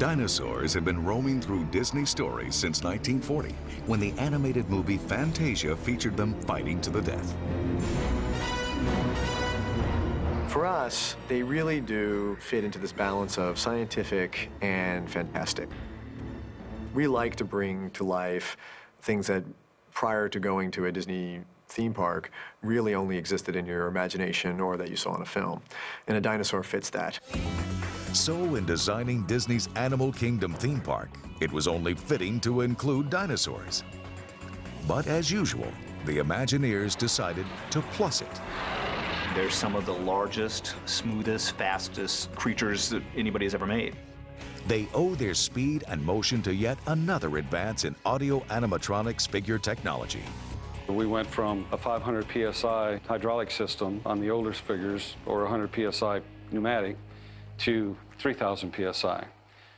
Dinosaurs have been roaming through Disney stories since 1940, when the animated movie Fantasia featured them fighting to the death. For us, they really do fit into this balance of scientific and fantastic. We like to bring to life things that, prior to going to a Disney theme park, really only existed in your imagination or that you saw in a film. And a dinosaur fits that. So in designing Disney's Animal Kingdom theme park, it was only fitting to include dinosaurs. But as usual, the Imagineers decided to plus it. They're some of the largest, smoothest, fastest creatures that anybody has ever made. They owe their speed and motion to yet another advance in audio animatronics figure technology. We went from a 500 PSI hydraulic system on the older figures, or 100 PSI pneumatic, to 3,000 PSI.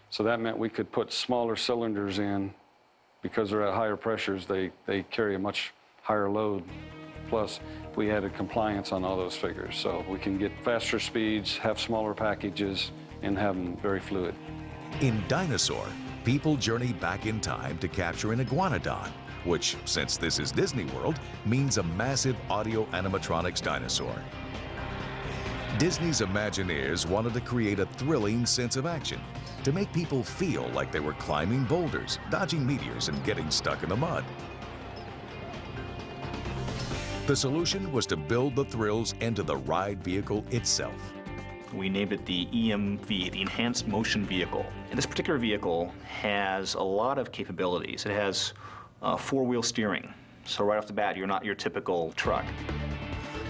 So that meant we could put smaller cylinders in. Because they're at higher pressures, they carry a much higher load. Plus, we added compliance on all those figures, so we can get faster speeds, have smaller packages, and have them very fluid. In Dinosaur, people journey back in time to capture an iguanodon, which, since this is Disney World, means a massive audio animatronics dinosaur. Disney's Imagineers wanted to create a thrilling sense of action, to make people feel like they were climbing boulders, dodging meteors, and getting stuck in the mud. The solution was to build the thrills into the ride vehicle itself. We named it the EMV, the Enhanced Motion Vehicle. And this particular vehicle has a lot of capabilities. It has four-wheel steering. So right off the bat, you're not your typical truck.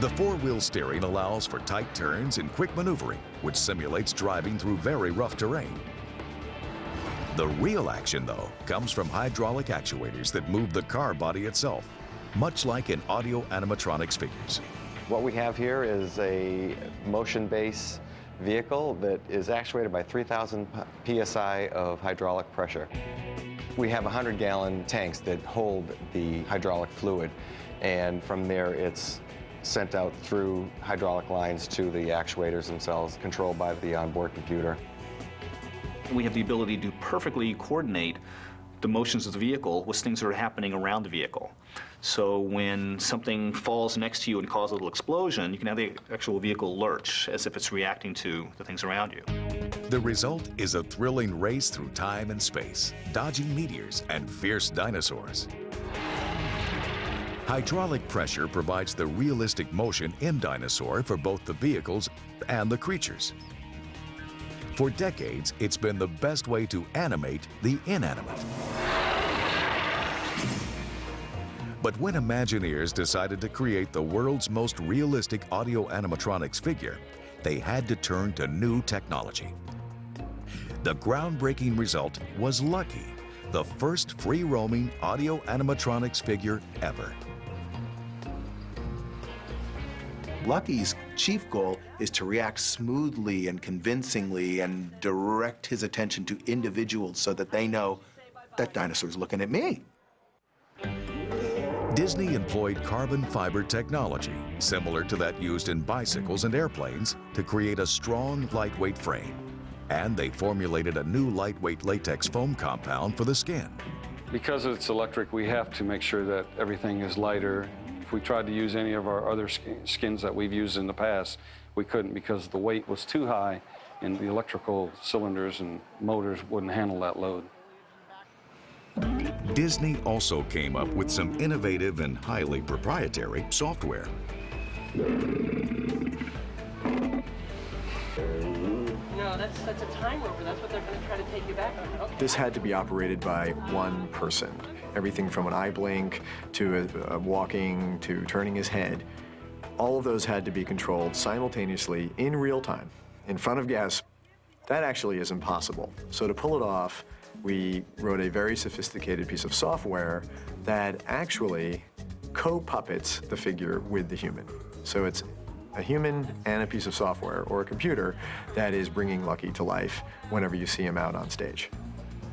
The four-wheel steering allows for tight turns and quick maneuvering, which simulates driving through very rough terrain. The real action, though, comes from hydraulic actuators that move the car body itself, much like in audio animatronics figures. What we have here is a motion-based vehicle that is actuated by 3,000 PSI of hydraulic pressure. We have 100-gallon tanks that hold the hydraulic fluid, and from there it's sent out through hydraulic lines to the actuators themselves, controlled by the onboard computer. We have the ability to perfectly coordinate the motions of the vehicle with things that are happening around the vehicle. So when something falls next to you and causes a little explosion, you can have the actual vehicle lurch as if it's reacting to the things around you. The result is a thrilling race through time and space, dodging meteors and fierce dinosaurs. Hydraulic pressure provides the realistic motion in Dinosaur for both the vehicles and the creatures. For decades, it's been the best way to animate the inanimate. But when Imagineers decided to create the world's most realistic audio animatronics figure, they had to turn to new technology. The groundbreaking result was Lucky, the first free-roaming audio animatronics figure ever. Lucky's chief goal is to react smoothly and convincingly and direct his attention to individuals so that they know that dinosaur's looking at me. Disney employed carbon fiber technology, similar to that used in bicycles and airplanes, to create a strong, lightweight frame. And they formulated a new lightweight latex foam compound for the skin. Because it's electric, we have to make sure that everything is lighter. If we tried to use any of our other skins that we've used in the past, we couldn't because the weight was too high and the electrical cylinders and motors wouldn't handle that load. Disney also came up with some innovative and highly proprietary software. No, that's a time rover. That's what they're going to try to take you back on. Okay. This had to be operated by one person. Everything from an eye blink to walking to turning his head. All of those had to be controlled simultaneously in real time in front of guests. That actually is impossible. So to pull it off, we wrote a very sophisticated piece of software that actually co-puppets the figure with the human. So it's a human and a piece of software or a computer that is bringing Lucky to life whenever you see him out on stage.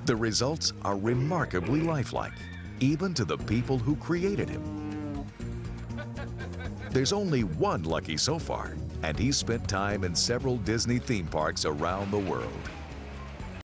The results are remarkably lifelike, even to the people who created him. There's only one Lucky so far, and he's spent time in several Disney theme parks around the world.